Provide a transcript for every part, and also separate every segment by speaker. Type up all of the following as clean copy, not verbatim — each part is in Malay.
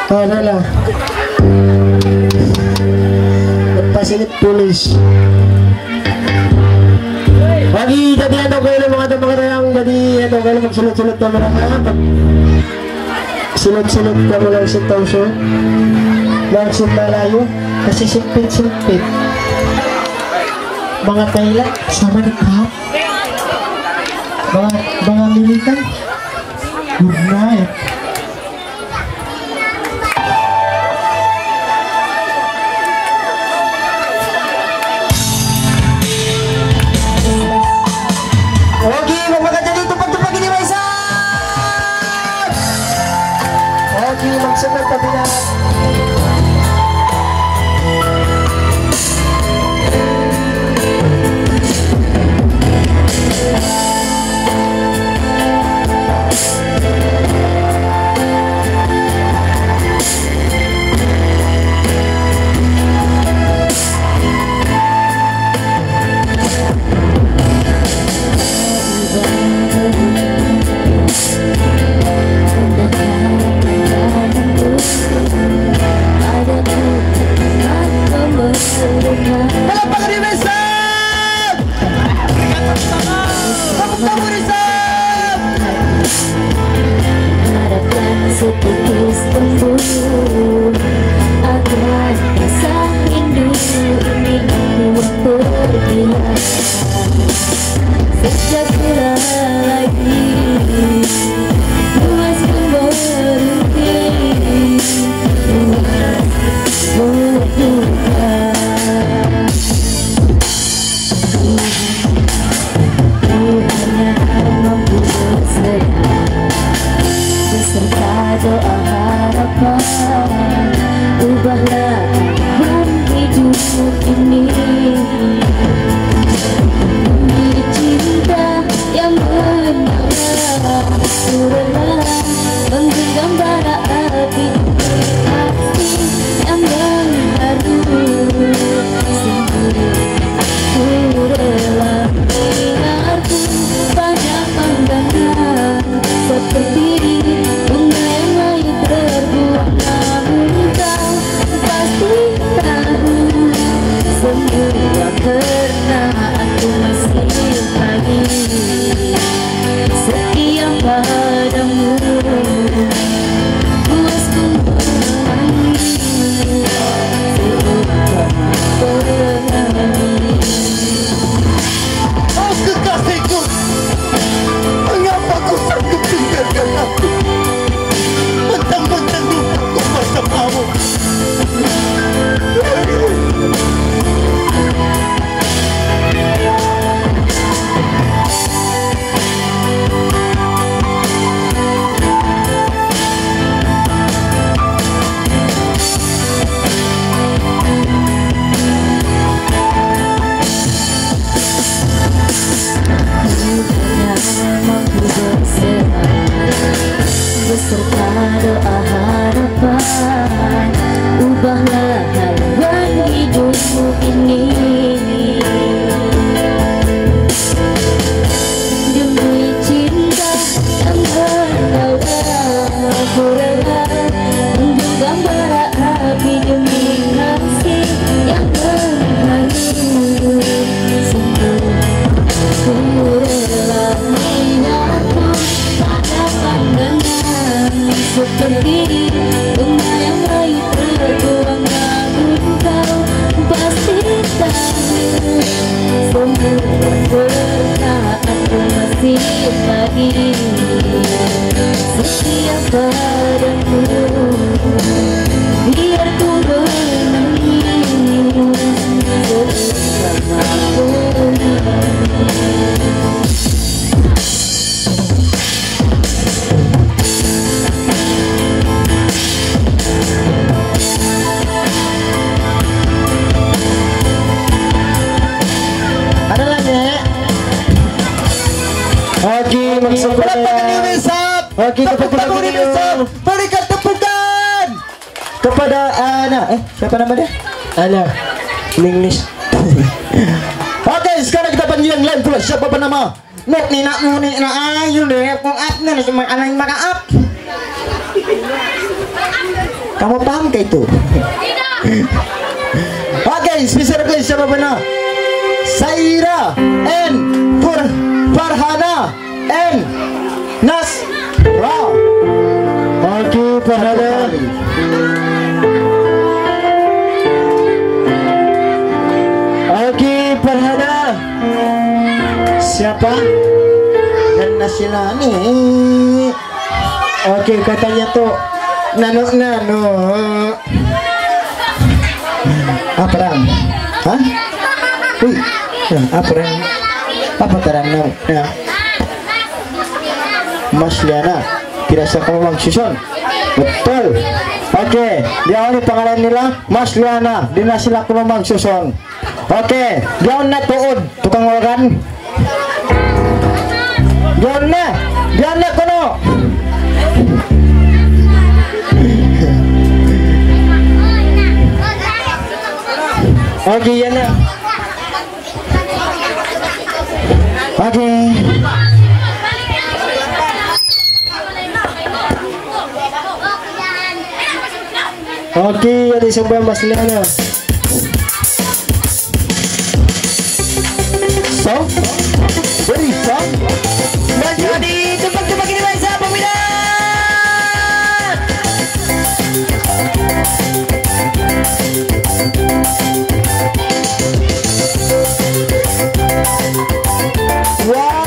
Speaker 1: Ano lang. Nagpasilip pulis. Bagi jadi ano kayo ng mga tamakatayang jadi ano kayo magsulot-sulot ka mo lang sulot-sulot ka mo lang sa tawso langsung malayo kasi sipit-sipit mga kaila sama ni Kap mga militan good night. Oke, magmaganda dito pagtupag ni Raisa. Oke, magsunod tabi na.
Speaker 2: Berikan tepukan kepada siapa nama dia?
Speaker 1: Ana English.
Speaker 2: Oke, sekarang kita panggil yang lain pula. Siapa bernama? Nuk ni nak mu ni nak ayu deh. Kong up ni cuma anak yang makan up. Kamu paham ke itu? Oke, spesial request siapa benar? Saira and Farhana and Nasra.
Speaker 1: Oke, Farhana. Oke, Farhana.
Speaker 2: Siapa? Dan Nasilani.
Speaker 1: Oke, katanya tuh
Speaker 2: Nano. Apa ram? Hah? Wih, apa ram? Apa terang? Ya. Mas Liana, tidak kamu Bang Susun. Betul. Oke, dia ini panggilan nila Mas Liana, dinasila ko Bang Susun. Oke, dia na tuod tukang organ. Dia na kono.
Speaker 1: oke, yan na.
Speaker 2: Oke.
Speaker 1: Oke, ada sebuah Mas Liana.
Speaker 2: So, very fun.
Speaker 1: Menjadi tebak-tebak ini baik sahabat peminat.
Speaker 2: Wow.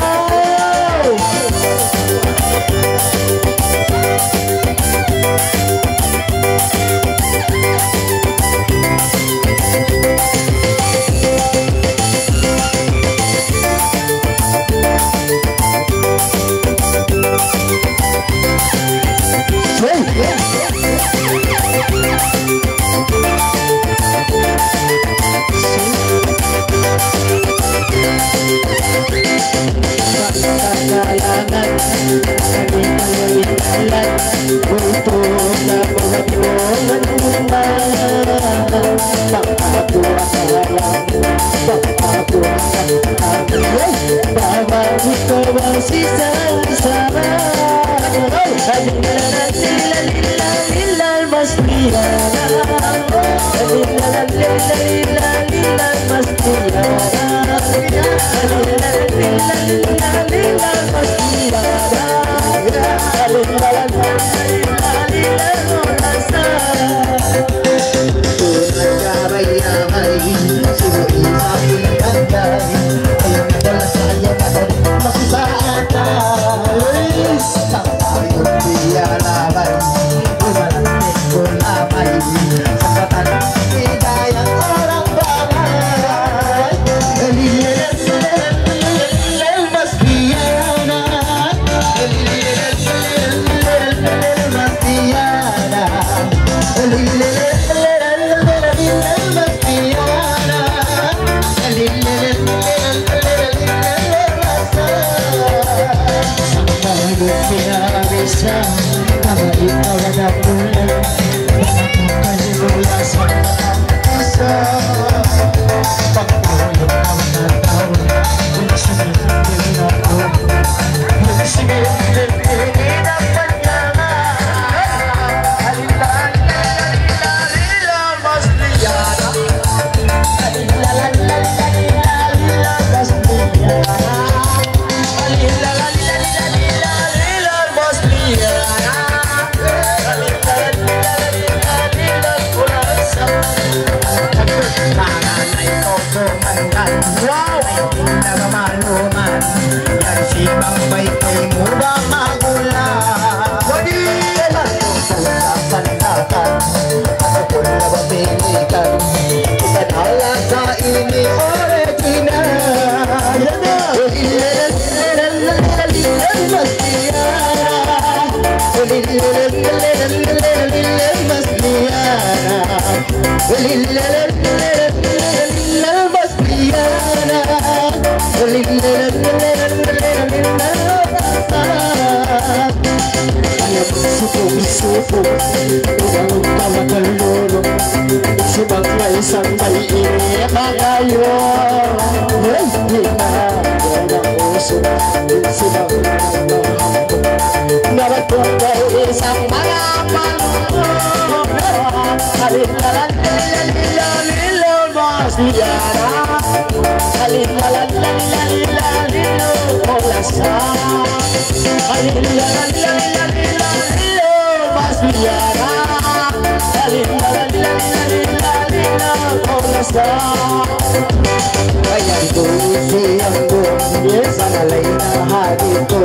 Speaker 2: Kaya tusi ang buong sa nalay na hati ko.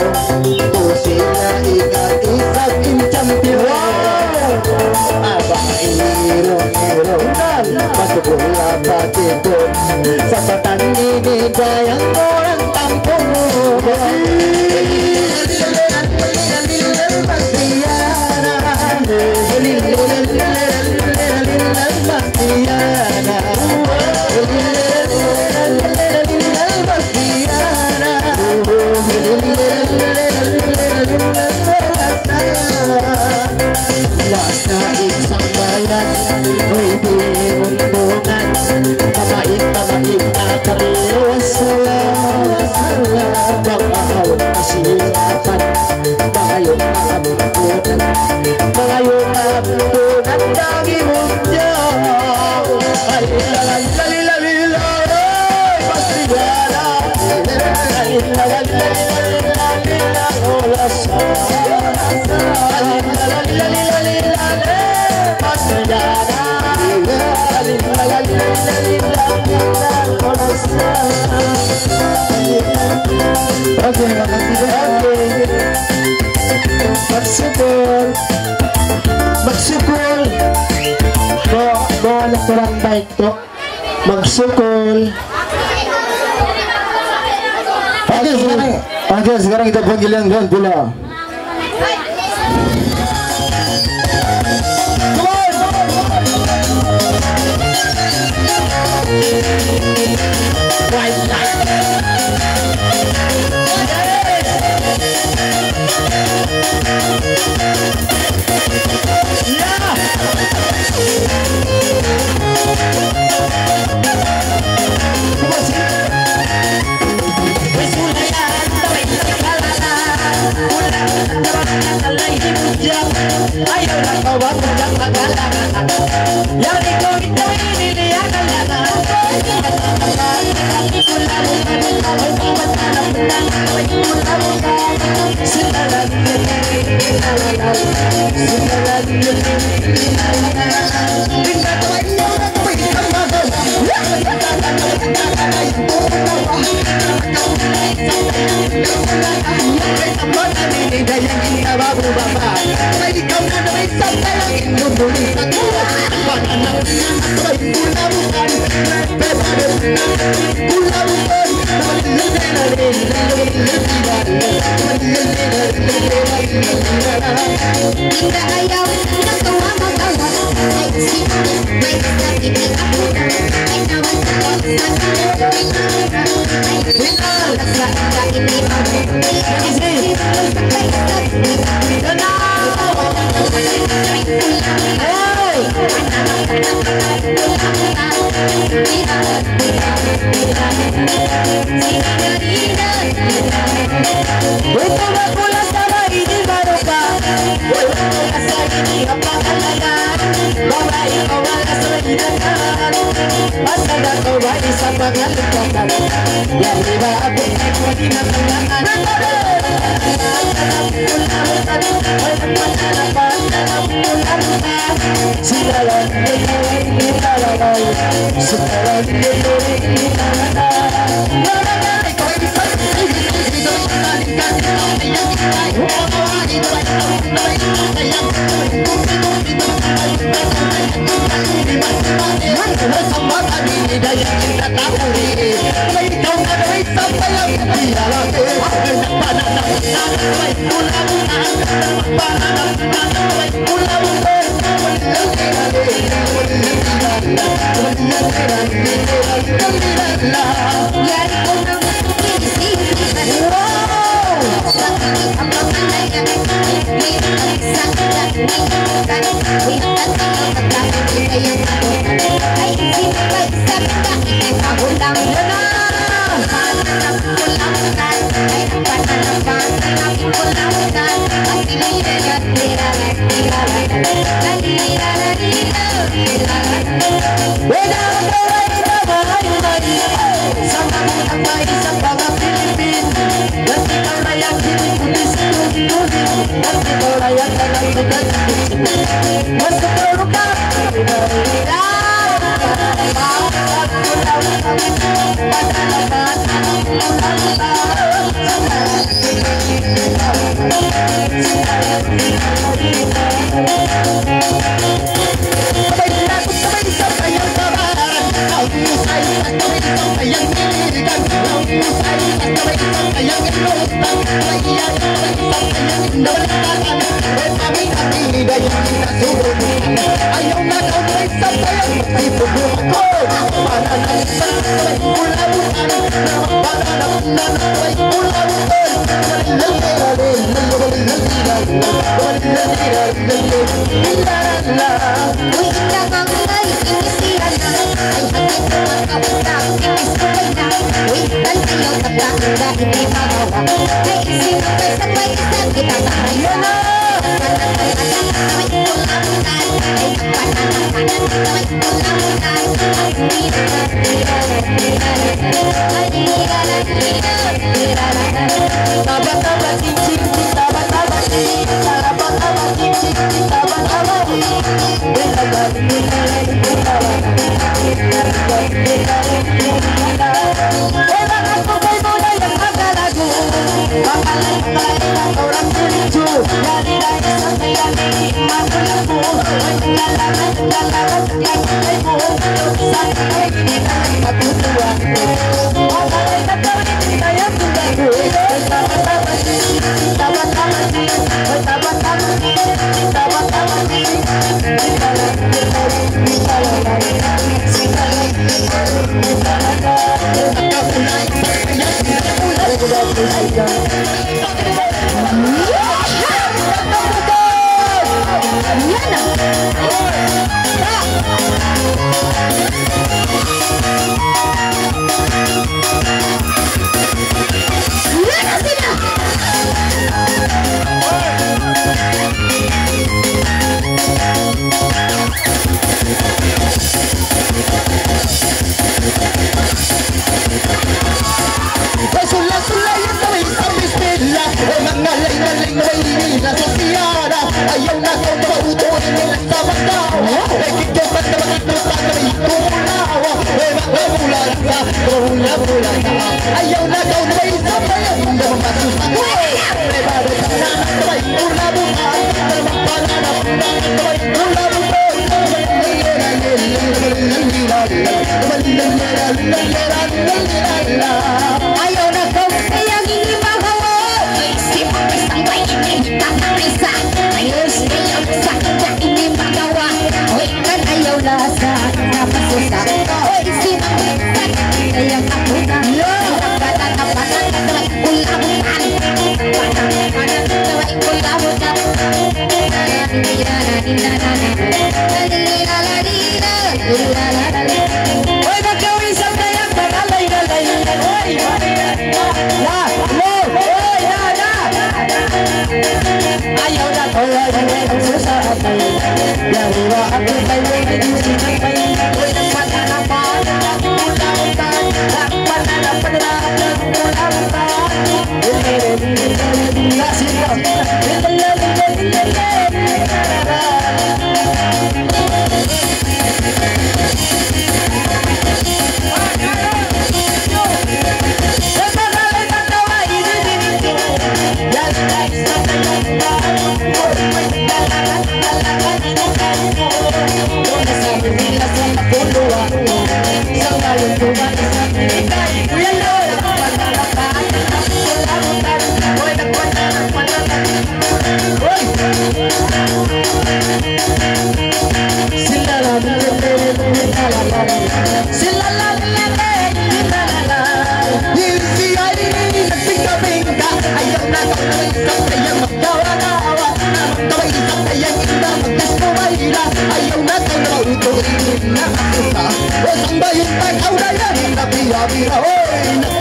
Speaker 2: Tusi na ikat-isak in-champion. Abang irong-irong masukula pati ko. Sa satan inigayang orang tampong mo. Magsukol bawa na kurang baik to. Magsukol. Oke, sekarang kita panggil yang grand pula.
Speaker 3: Ay,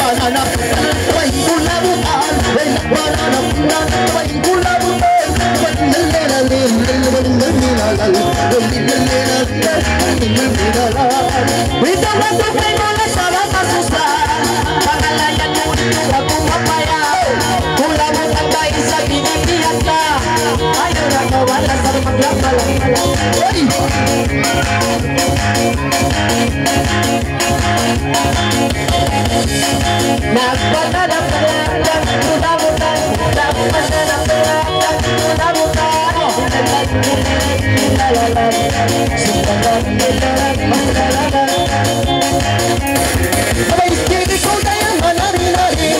Speaker 2: Banana,
Speaker 1: Ito matukoy mo na sa masusan, pangalayan mo ito ako mapaya. Kula mo tambay sa binibiyat ka, ayaw na nawala sa maglapalang. Nagpatanap na lang, tulamutan, nagpatanap na lang, tulamutan. Abay, hindi ko na yung hanari-nari.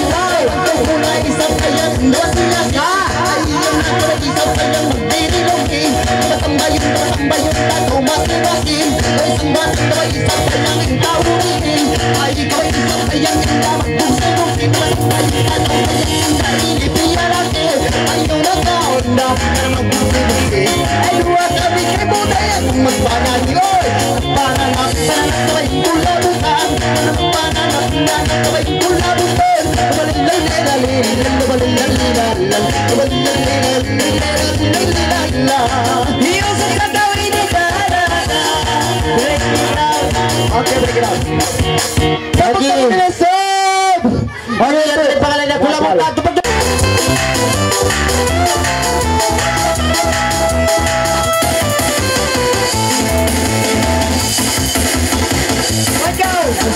Speaker 1: Ang kulay isang kayang nasilas ka. Ayun na ko isang kayang magdirilogi. Matambayin na tumasimasin. Isang batang na isang kayang intawurin. Ay ikaw ay isang kayang magbusilusin. Matambayin na kayang nailipiyalaki. Ayaw na taon na magbusilusin. Ay huwag kami kay budaya kung magpanagi. Oy, pananap sabay kulabutan. Pananap sabay kulabutan. Okay, break it out.
Speaker 2: Lagi. Ano yan? Pangalan na kulabutan.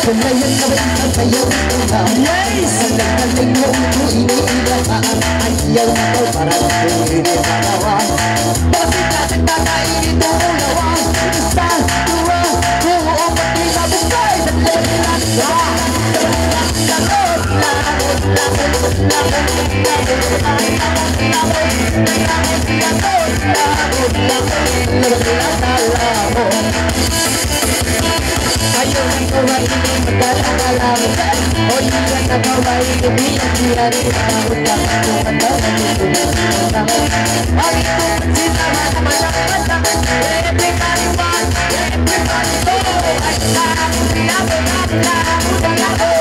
Speaker 1: Sanayan na ba yung sayaw na? Yes! Sanagaling mo ito iniilakaan. Ayaw na daw parang pinipanawan. Bakit natin tatayin ito ulawan? Isa, dua, buo, pati mabukay. Sanagaling natin na. Ayaw na kaway hindi magkala-kalamutan. O iyan na kaway hindi ang siyari. Kahit kapatukan daw na nitutunan. Ay kung sinama na masyakalang. Everybody wants, everybody go. Ay sabi niya mo na udang ako.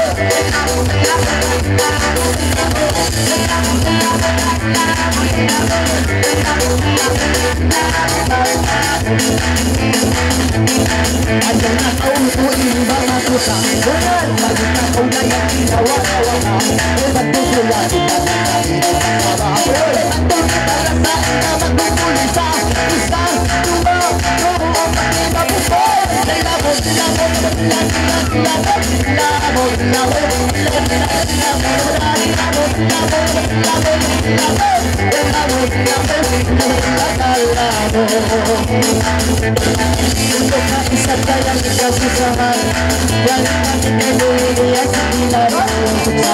Speaker 1: Ayaw na kauuin ba matusa. Bukan balik na kung kaya ginawa-gawa. E magtutula kita na kainong para. E magtutula sa ina magtutulisa. Isa, dua, buo, pati mabukoy. Labot, labot, labot, labot, labot, untuk bisa jalan kita susahan yang nanti kedua ya sembilan untuk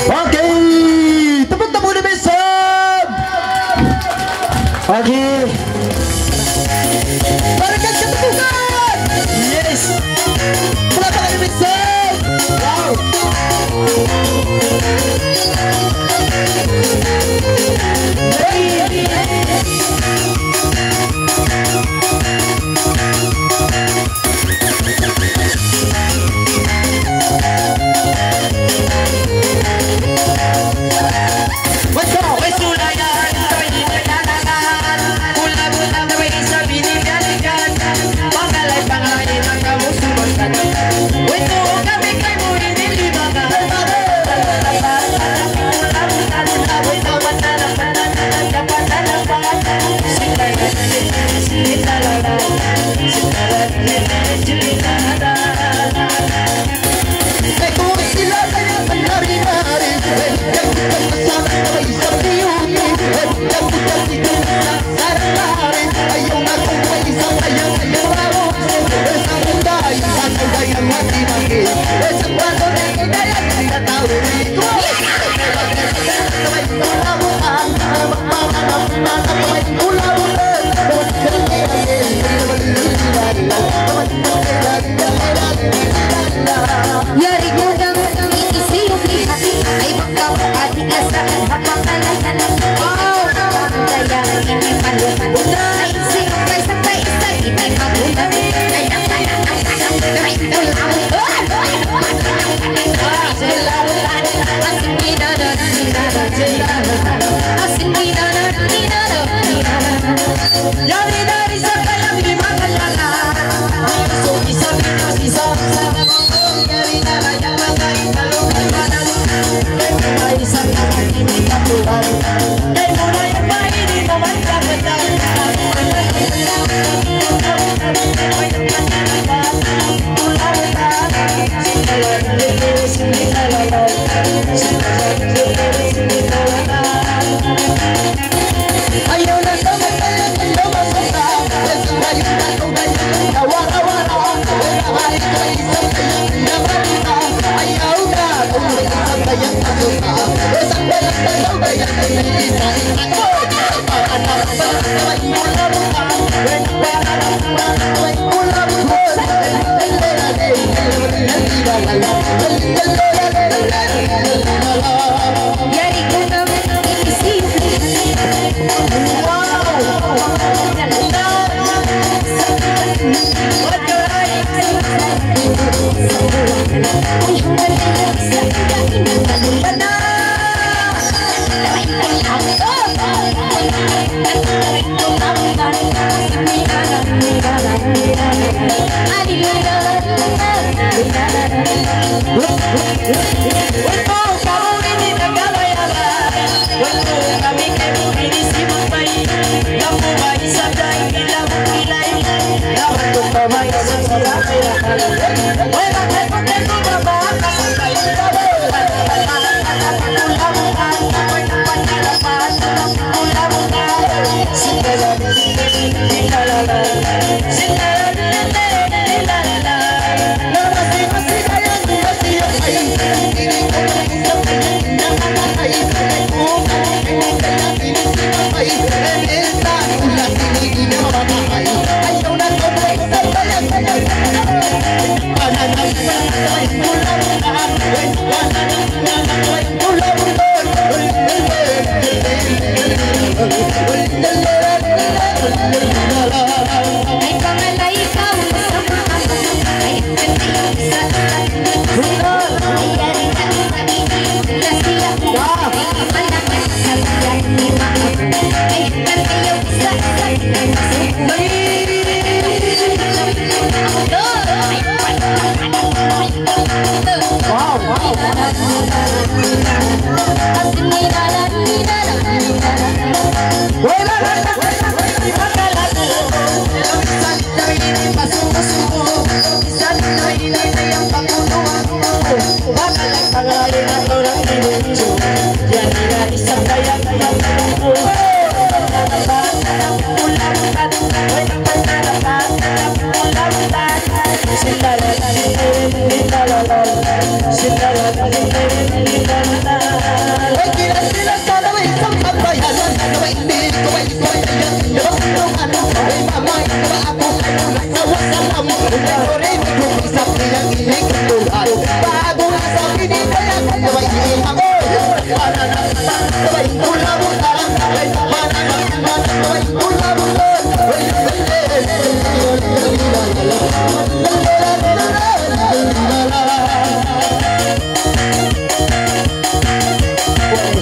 Speaker 2: Okay, tepuk tangan di besok. Okay.
Speaker 1: berikan ketepukan. Yes. Berapa kali besok? Wow. Hey.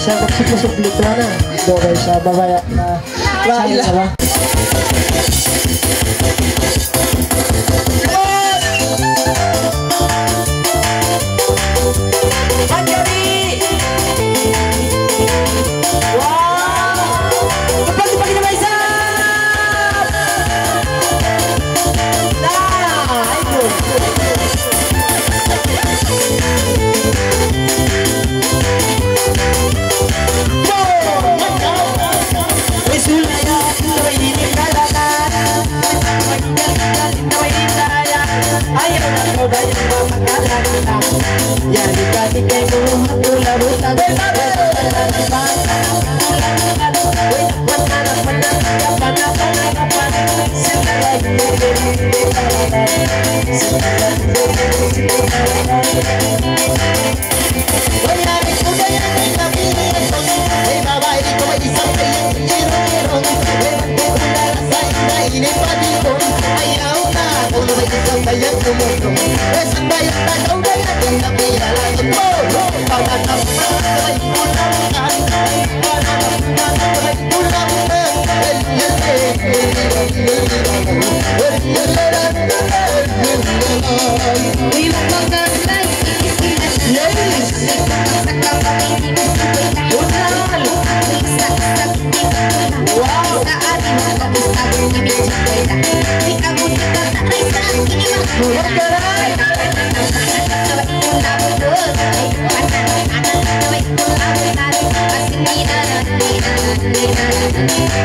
Speaker 2: Siya magsipusuplit na na. Dogay siya babaya na. Siya ba?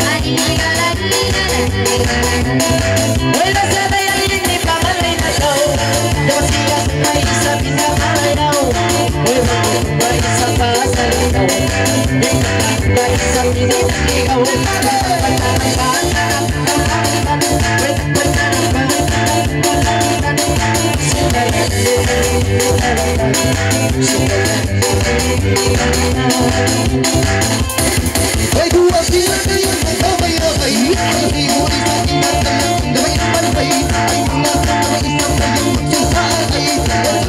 Speaker 3: Ay,
Speaker 1: Hoy na sana yang ini pamalay na daw. Dapat siya may isa pinamalayaw. Hoy may isa pa sa litaw. May isa pinamaligaw. Ay dua sila kayo magkabay-abay. Ay huli sa akin at talang gabay-panbay. Ay mga kamay isang kayang magsasakay.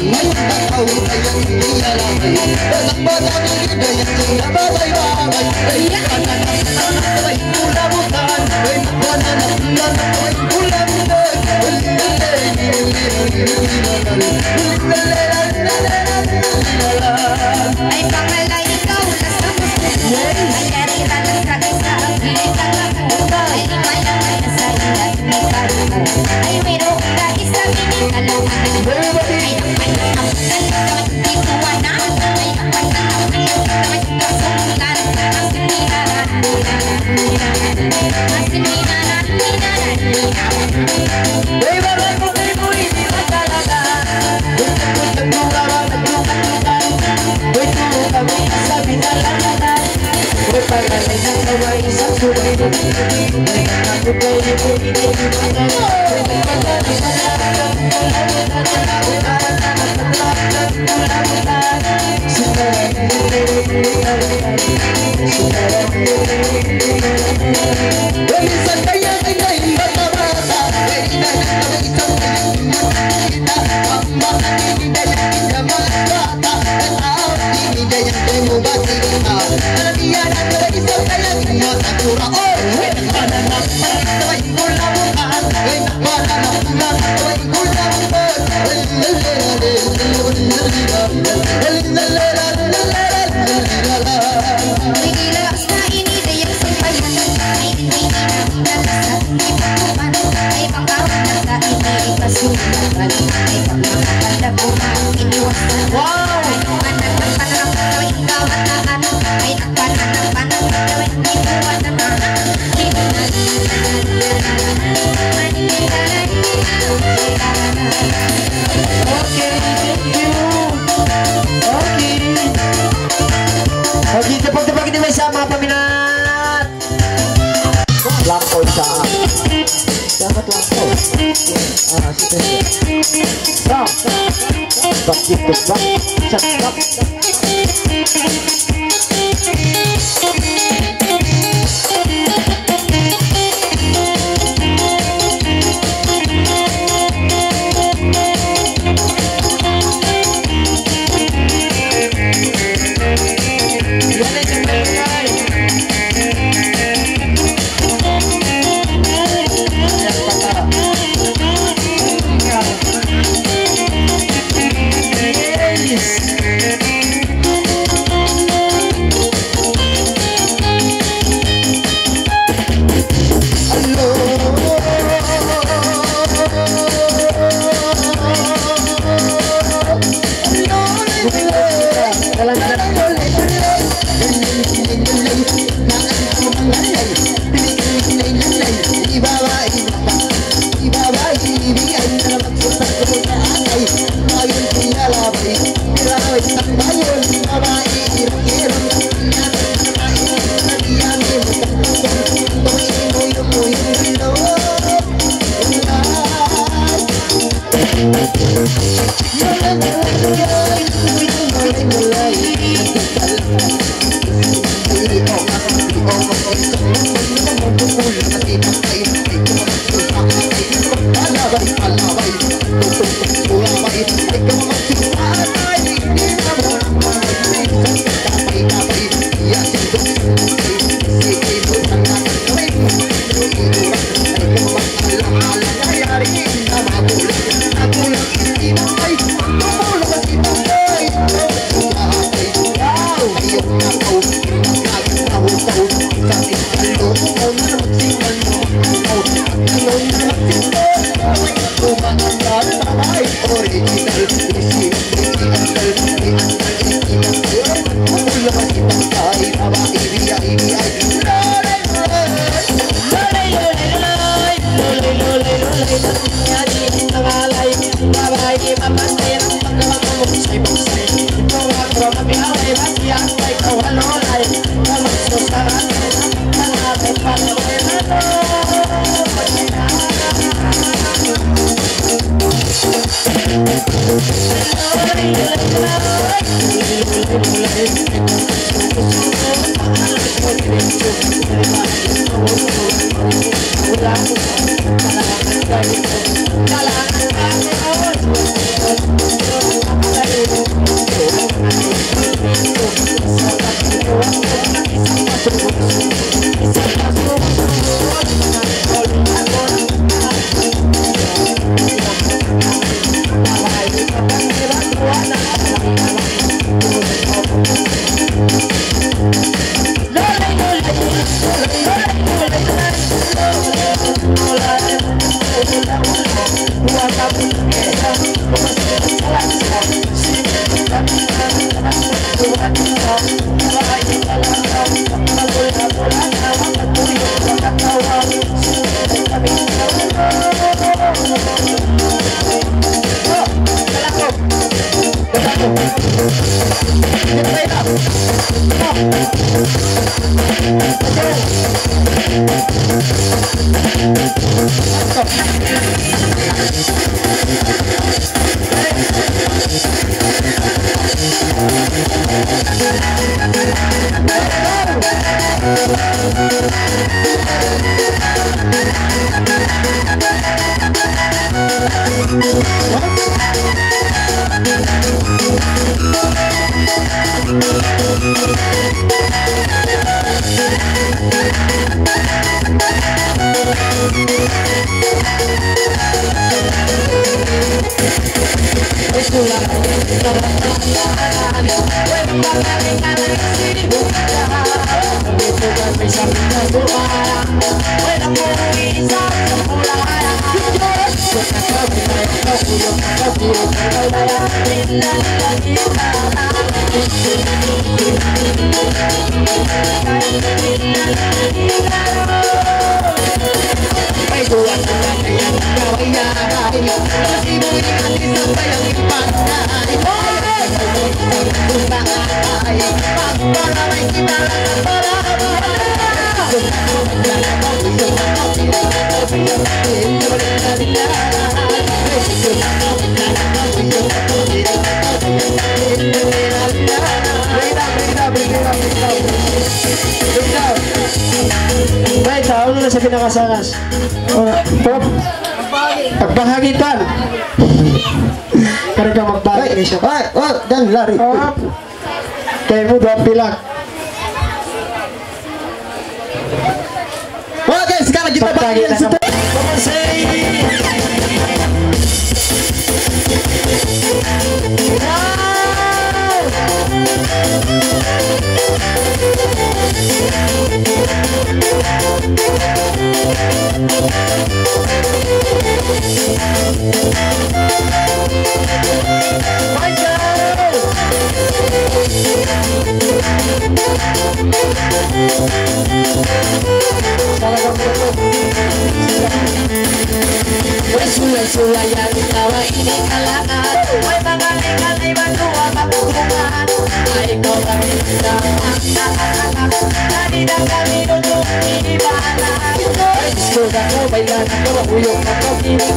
Speaker 1: Ngayon takaw kayang hindi alamay. Lasakpan ang hidayang nababay-babay. Ay kananak na nakaway kulabutan. Ay nakananak na nakaway kulabutan.
Speaker 3: Ay pangalay ikaw na sa gusto. Ay yarita na sa isa ang pinitang ako. Ay imayang na sa ilat may karumo. Ay mayroong ka isa pinitalungan. Ay nakpanang hindi kuha na. Ay nakpanang may kasundan. Ang sininaran. Ang sininaran.
Speaker 1: Ay bagay mo kayo mo hindi matalaga. Utak-utak mo kawan at lukan-lukan. Uy turo kami sa binalalanan. Uy pagalay ng kaway isang suway. Uy nakakot kayo mo hindi matalaga. Uy nagpagalay na nakakot. Uy parang nakakot. Sinaran Uy minsan kaya kaya bata-bata. Uy inanang isang kita. Ang mga hinidayang kinamagata. Ang aot hinidayang kumubasita. Nalabiyan ang mga isang kayang masakura. Uy nakananak sabay kulabukan. Uy nakananak sabay kulabukan.
Speaker 3: Uy gilakas na inidayang simpayan. Ay hindi nasa ay pagkuman. Ay pangkawin na sa ipasunan. Ay pagmakakanda ko iniwasan. Ay anak ng panang daw ikaw at anak. Ay nakpanan ng panang daw hindi kuha na mga.
Speaker 1: Okay, thank you. Okay. Okay, tepag-tepag ini may sama paminat.
Speaker 2: Langkol sa dapat langkol. Sige. Bakit ba? Sakap.
Speaker 1: Ay,
Speaker 2: Baik, tahu na sa pinakasanas. Pop, pagbahagitan. Karena ka magbahagi ni siya.
Speaker 1: Dan lari.
Speaker 2: Kayak mo doon pilak.
Speaker 1: Oke, sekarang kita bagian setelah
Speaker 3: Sula yang tawa ini kalangan, woi mengalih-alih berdua patungan. Hai kau kami sedang dari kami duduk di mana? Sudah kau bayar kau uyuk kau kini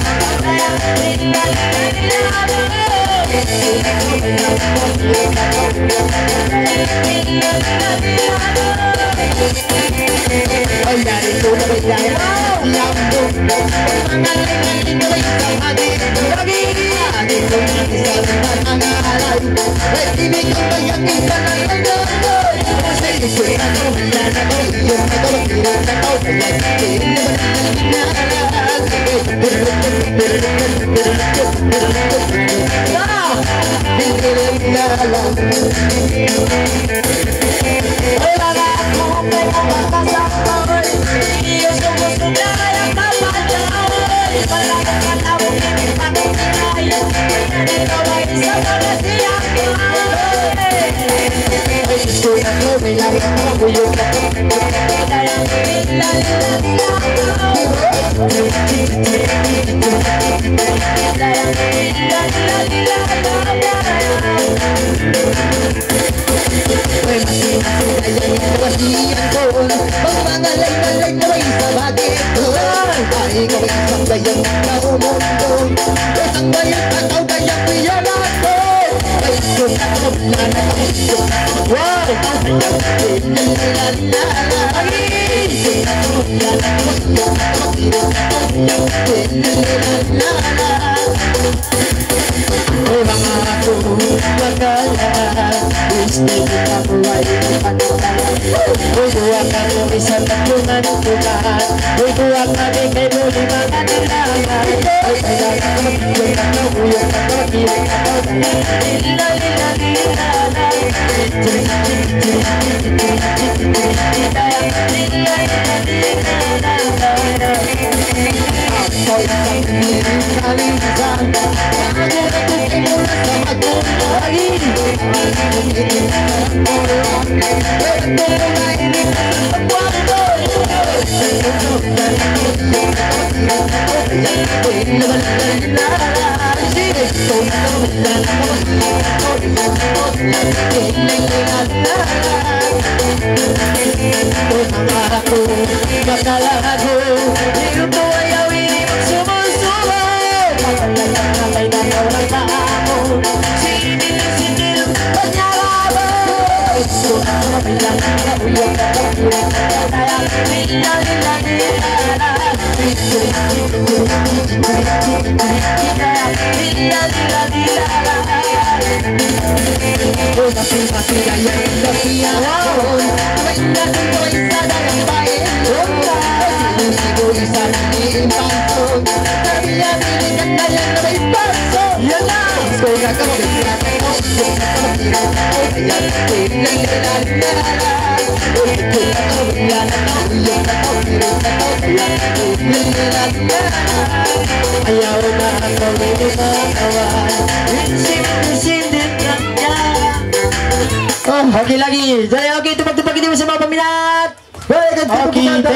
Speaker 2: Oke lagi, jadi oke tebak-tebak ini bersama peminat. Oke, thank you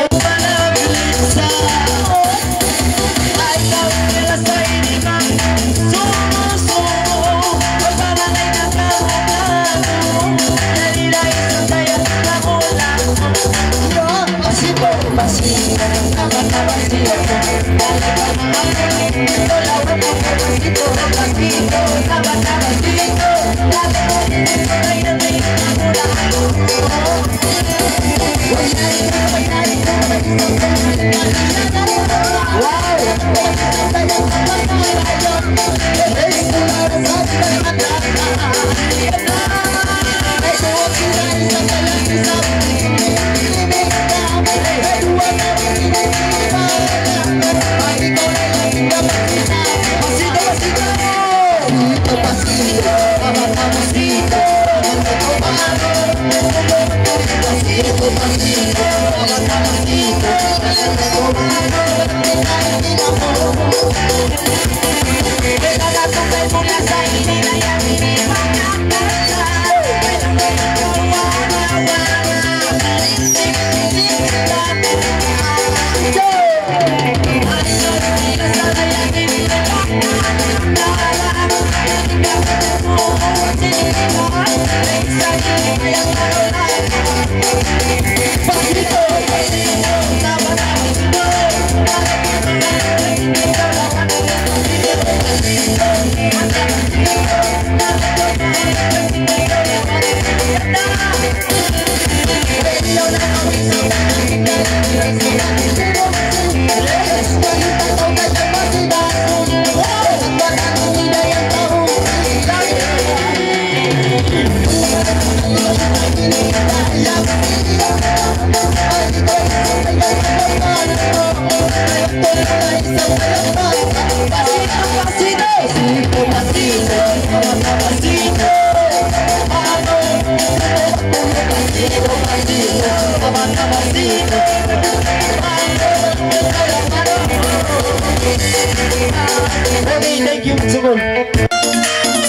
Speaker 2: semua.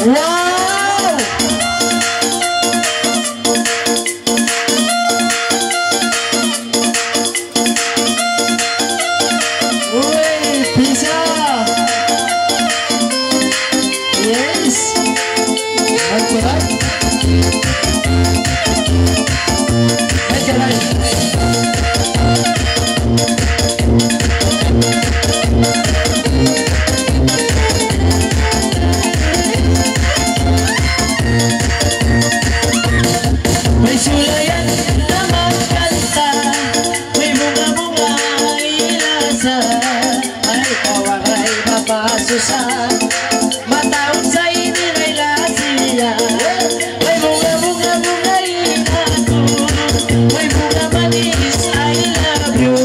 Speaker 2: Wow. Woi, bisa. Yes. Mantap.
Speaker 1: ay mapasusah. Mataon sa inilay lasiya. May bunga-bunga-bungain ako. May bunga manis, I love you.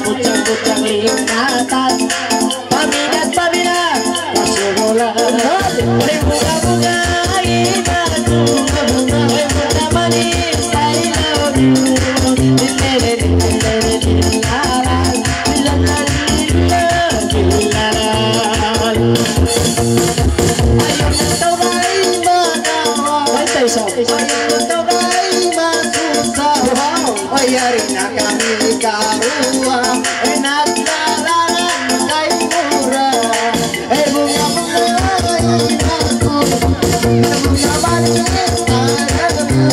Speaker 1: Pucang-pucang lingkatan, paminat-paminat kasuhulan. May bunga-bungain ako, may bunga manis, I love you. Ayaw na daw ba'y magawa, ayaw na daw ba'y masusaw. Ayari na kami karuwa, ay naglarangan kay mura. Ay bunga-bungain ako, ay bunga manis, I love you.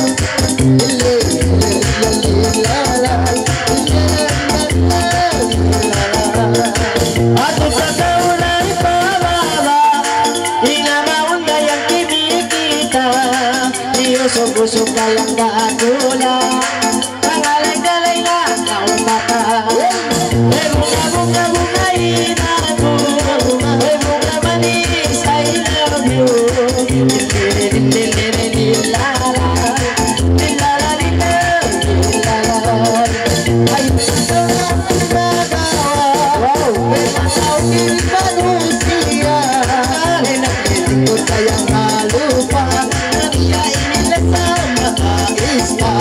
Speaker 1: Ato sa kaunay pababa, inamaon kayang kinikita, niyusog-usog kayang kaatula, kangalay-galay na kaumata. May bunga-bunga-bungain ako, may bunga manis, I love you. Sayang halupa, nabiyain nila sa mga ispa.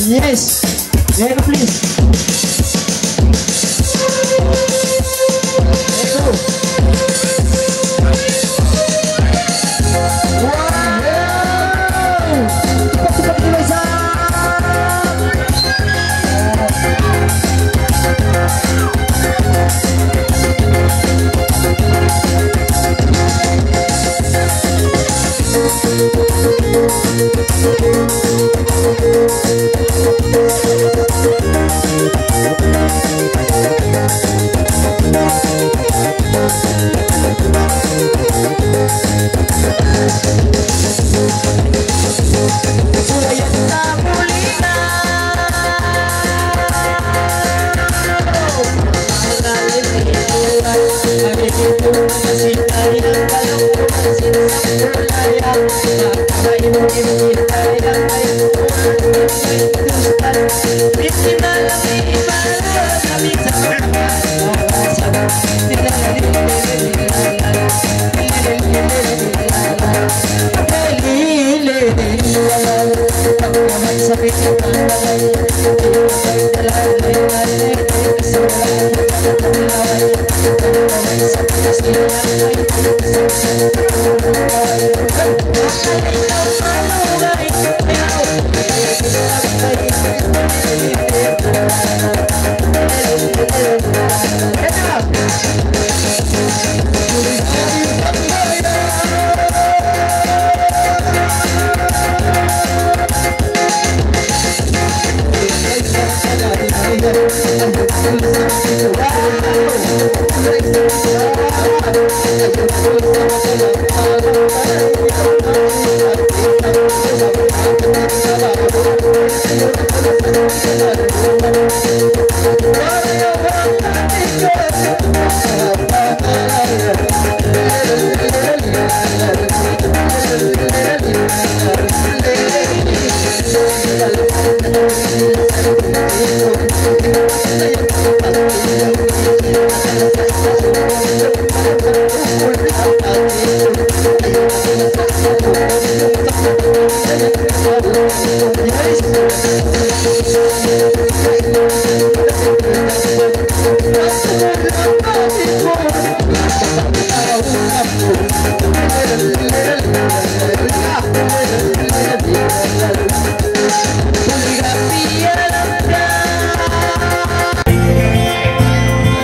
Speaker 2: Yes, yeah, please.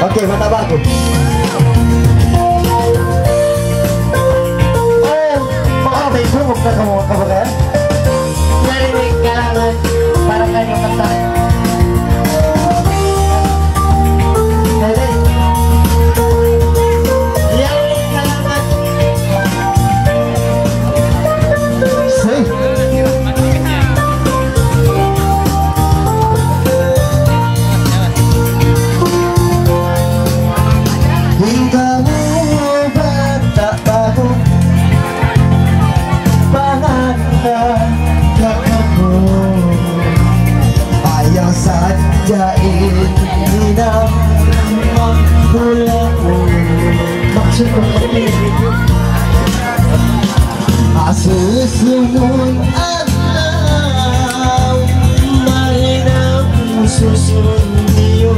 Speaker 2: Oke, mata baku. Maaf, ibu bukan kamu kabar ya? Dari kalangan para kanyang mentah. Susun alam malinang susun diyo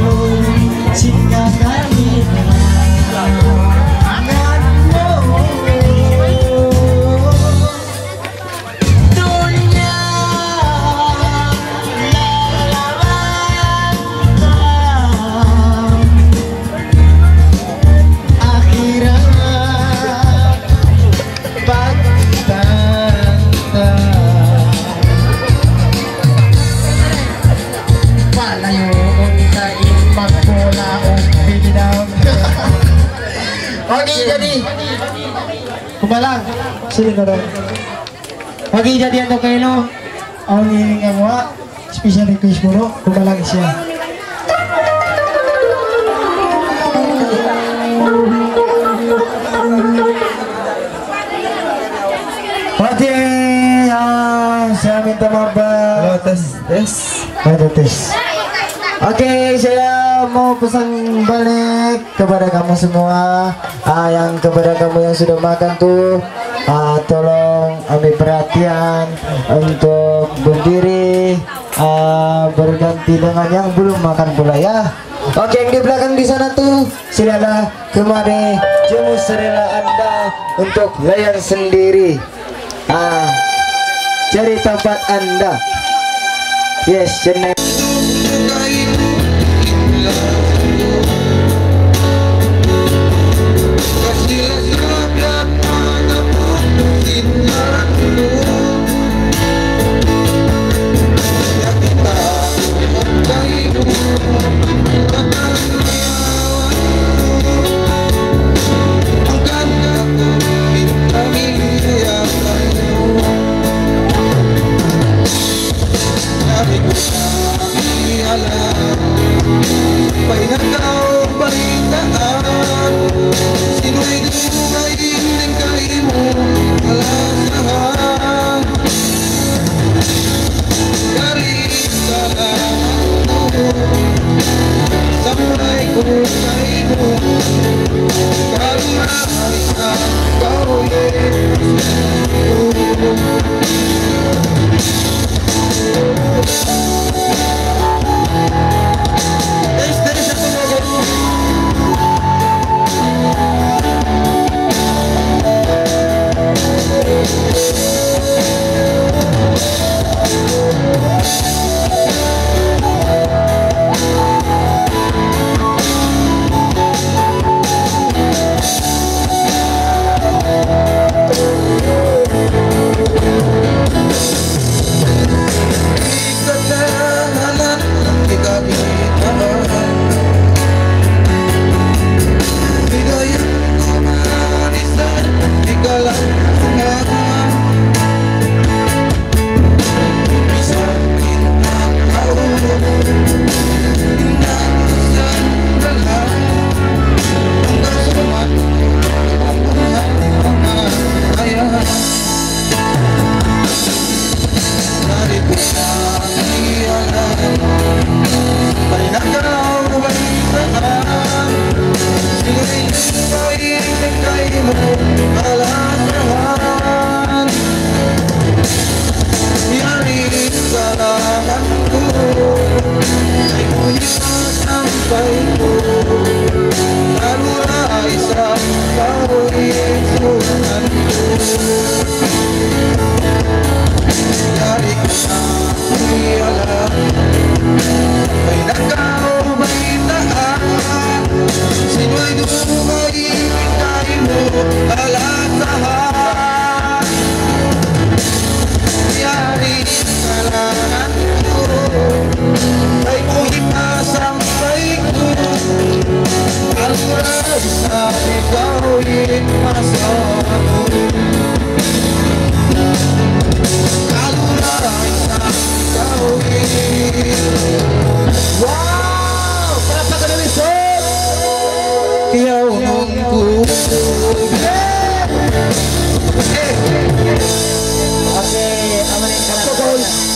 Speaker 1: Jika kami dunia lalawan akhirat pagtanda palayon kain magbola o biginaw. Okay, jadi kumalang sino na rin okay, jadi ano kayo no ang hiling nga mga special request mo no kumalang siya. Okay, saya minta maaf tes. Oke, saya mau pesan balik kepada kamu semua, yang kepada kamu yang sudah makan tuh, tolong ambil perhatian untuk berdiri, berganti dengan yang belum makan pula ya. Oke, yang di belakang di sana tuh, silalah kemari, jemu serela Anda untuk layar sendiri. Cari tempat Anda. Yes, jeneng.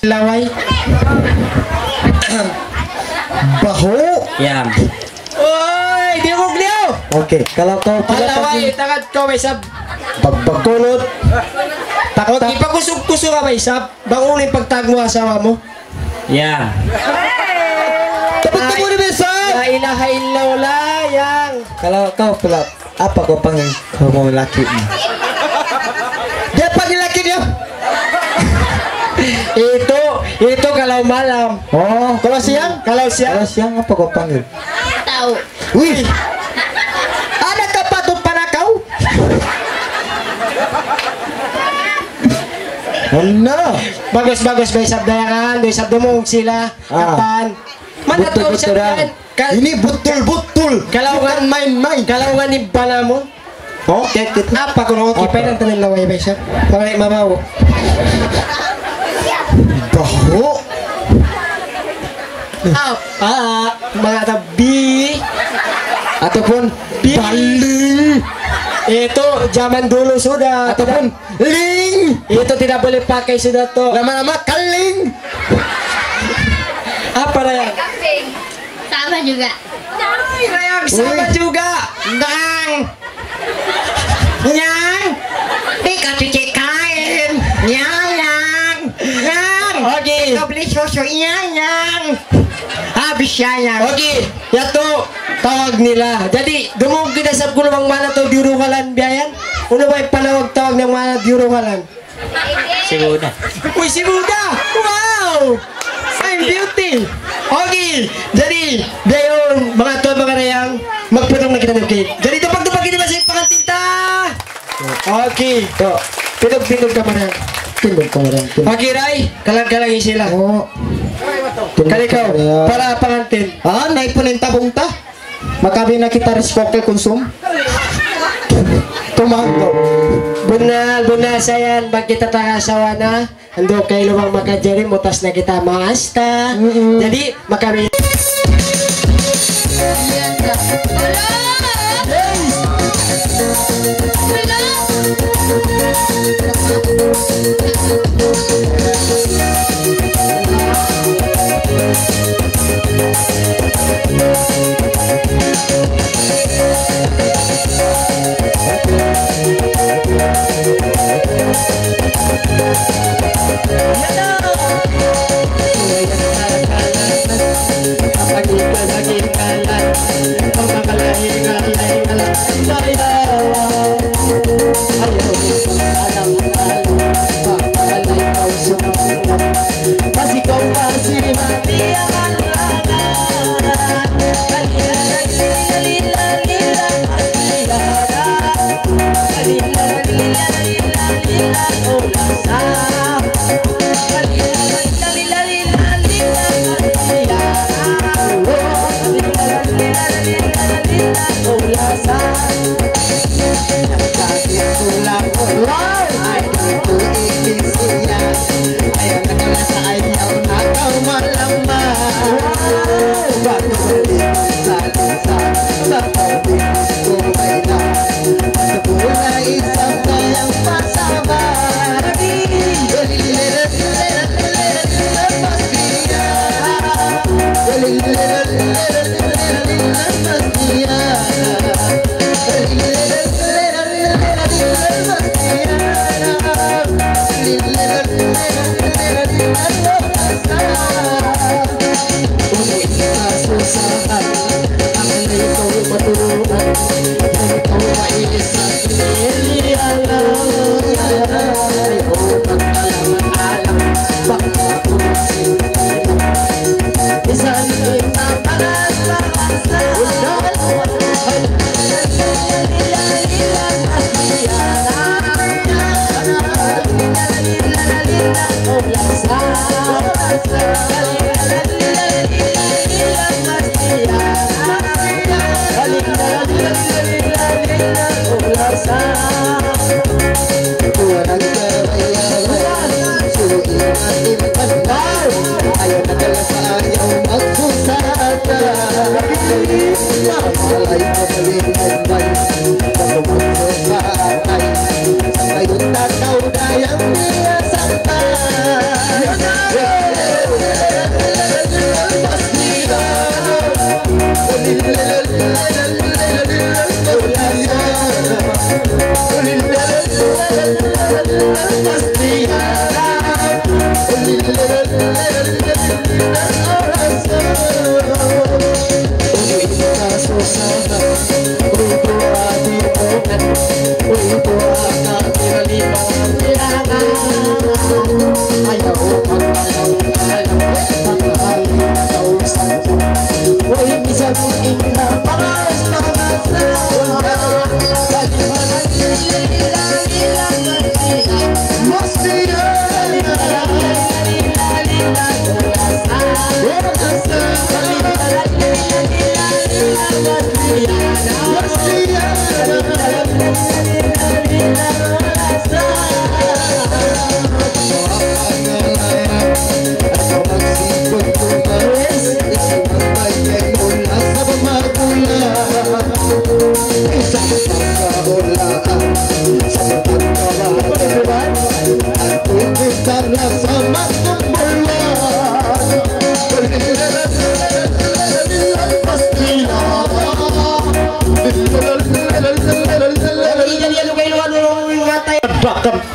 Speaker 1: Laway bahu
Speaker 4: Ya.
Speaker 1: oi diog dia.
Speaker 2: Oke, kalau kau tidak
Speaker 1: Laway tangan kau besap
Speaker 2: bagulot,
Speaker 1: takut ipakusuk-kusuk ka besap bangunin pagtagmo asawa mo.
Speaker 4: Ya.
Speaker 1: Tapos mo ni besap. La ilaha
Speaker 4: ilaha illallah yang.
Speaker 2: Kalau kau pula apa kau panggil kamu laki?
Speaker 4: Dia panggil laki dia. Itu kalau malam.
Speaker 2: Oh, kalau siang?
Speaker 4: Kalau siang.
Speaker 2: Kalau siang apa kau panggil?
Speaker 3: Tahu.
Speaker 4: Wih. Ada kepatut pada kau?
Speaker 2: Oh no.
Speaker 4: Bagus baik sabda kan, doi sabda mo sila. Kapan? Mana tahu
Speaker 2: Betul-betul
Speaker 4: sabda?
Speaker 2: Ini betul-betul.
Speaker 4: Kalau kan
Speaker 2: main-main.
Speaker 4: Kalau kan ibala mo.
Speaker 2: Oh,
Speaker 4: Apa kung okay pa ng tanin laway ba siya? Pangay mabaw.
Speaker 2: bahu.
Speaker 4: Apa? Mga tabi.
Speaker 2: Ataupun
Speaker 4: Bi.
Speaker 2: baling.
Speaker 4: Itu zaman dulu sudah.
Speaker 2: Ataupun ling.
Speaker 4: Itu tidak boleh pakai sudah to.
Speaker 2: Lama-lama kaling.
Speaker 4: Apa na yan?
Speaker 3: Kambing. Sama juga.
Speaker 4: Rayang sama juga. Dang. Nyang. Ika cicikain. Nyang. Nyang.
Speaker 2: Oke.
Speaker 4: Ika beli susu nyang. Habis nyang.
Speaker 2: Oke.
Speaker 4: Ya tuh tawag nila. Jadi dumog kita sa kulawang mana to diurungalan biayan. Ano ba panawag tawag ng mana diurungalan?
Speaker 3: Si Buddha.
Speaker 4: Uy, si Buddha! Wow! I'm beauty! Okay, jadi dayon mga to mga rayang magpunong na kita ng cake. Jadi tupag-tupag kita ba sa pangatinta? Okay.
Speaker 2: To,
Speaker 4: Pinog-pinog ka man.
Speaker 2: timbul ko rin.
Speaker 4: Okay, Ray. Kalang-kalangin sila.
Speaker 2: Oh.
Speaker 4: Kalikaw, para pangantin.
Speaker 2: Ah, naipunin tabong ta. Makabi na kita respoke konsum. Tumanto.
Speaker 4: Bunal sayan, bag kita tangasawa na. Ando kay lumang makajari, mutas na kita maasta. Jadi, makami.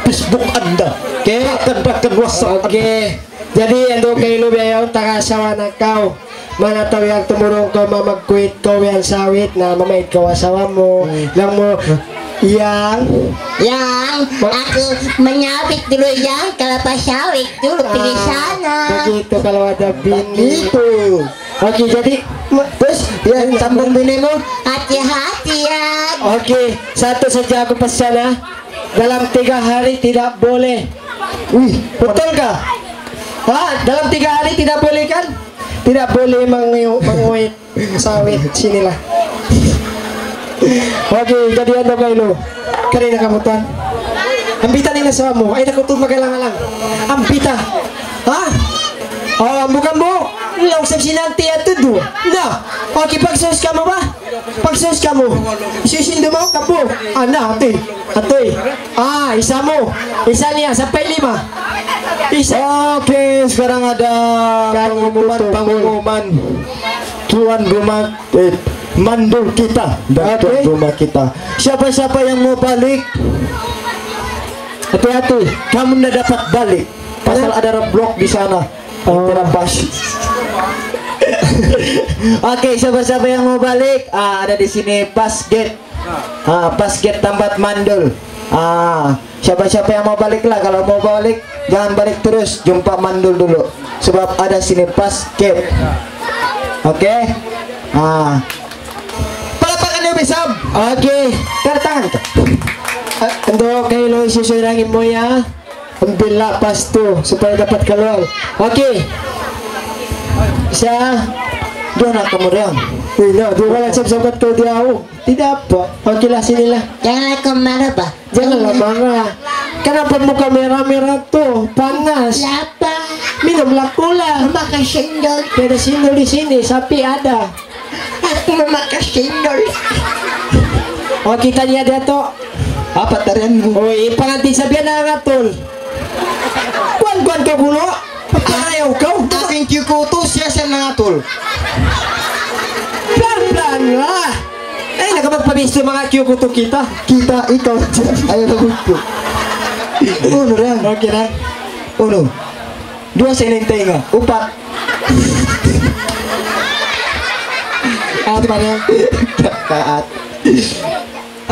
Speaker 2: Facebook Anda. Bahkan WhatsApp.
Speaker 4: Oke. Jadi ando kay lo biyaw tagasawa na kau. Mana tahu yang tumurong ko mamagkuit ko yang sawit na mamait ko asawa mo. Lang mo
Speaker 3: Yang aku menyabit dulu yang kalau pas sawit dulu pilih sana.
Speaker 4: begitu kalau ada bini itu. Oke, jadi terus
Speaker 2: Ya, sambung bini mo.
Speaker 3: Hati-hati ya.
Speaker 4: oke, satu saja aku pesan ya. Dalam 3 hari tidak boleh.
Speaker 2: Wih,
Speaker 4: Betul kah? Dalam 3 hari tidak boleh kan? Tidak boleh menguit sawit sinilah. Oke, jadi ando kayo. Kanina kamu tuan. Ambita nila sa mo. Ay nakutud magalang-alang. Ambita. Bukan mo. Law sa sinanti at tudo. Na. Okay, pagsus ka mo ba? Pagsus ka mo. Isisindo mo ka po. Atoy. Atoy. Isa mo. Isa niya. Sampai 5. Isa.
Speaker 2: Oke, sekarang ada pengumuman tuan rumah mandul kita dan tuan rumah kita. Siapa-siapa yang mau balik, hati-hati, kamu tidak dapat balik. Pasal ada roadblock di sana. Tidak pas. Oke, siapa-siapa yang mau balik, ada di sini pas gate. Pas gate tempat mandul. Siapa-siapa yang mau balik lah. Kalau mau balik, jangan balik terus, jumpa mandul dulu. Sebab ada sini pas gate. Oke.
Speaker 4: Palakpakan yung bisam. Okay. Tangan ka. Untuk kayo lo isusirangin mo ya. Ambil lapas tuh supaya dapat keluar. Okay. Isa.
Speaker 2: Doon na kamu riyan.
Speaker 4: Di wala sabat ko di ako. Tidak apa. Okay lah sini lah.
Speaker 3: Janganlah kau marah bah.
Speaker 4: Janganlah marah. Kenapa muka merah-merah tuh? Panas.
Speaker 3: Lapa.
Speaker 4: Minumlah kula.
Speaker 3: Memakai sendal.
Speaker 4: Beda sindol di sini. Sapi ada.
Speaker 3: Aku memakai sendal.
Speaker 4: Oh kita niya dito.
Speaker 2: Apa tarian mo?
Speaker 4: Oy, pangantin sabihan na nga tol. Kuan-kuan ka gulo. Ayaw ka.
Speaker 2: Aking kikuto siya siya nangatol.
Speaker 4: Plan-plan lah. Nakapagpabisto mga kiyukuto kita.
Speaker 2: Kita, ikaw dyan. Ayaw na gusto. Uno riyan.
Speaker 4: Okay na.
Speaker 2: Uno. 2 sa inintay nga. 4.
Speaker 4: At pa niya.
Speaker 2: Kaat.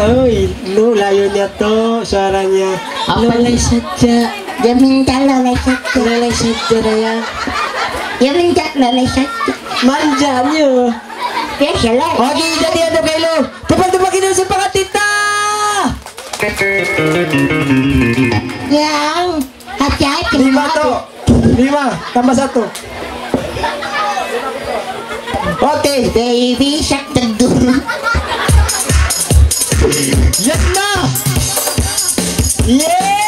Speaker 4: Ay, no, layo niya to. Suaranya.
Speaker 3: Lalay saja. Dia minta lalay saja.
Speaker 4: Lalay saja na yan.
Speaker 3: Dia minta lalay saja.
Speaker 4: Manja niyo.
Speaker 3: Biasa lah.
Speaker 4: Okay, jadi ano kayo? Tupag-tupagin na sa pangatita!
Speaker 3: Yang hati-hati.
Speaker 4: 5 to. 5 tambah 1. Okay.
Speaker 3: Baby shark teduh.
Speaker 4: Yan na! Yeah!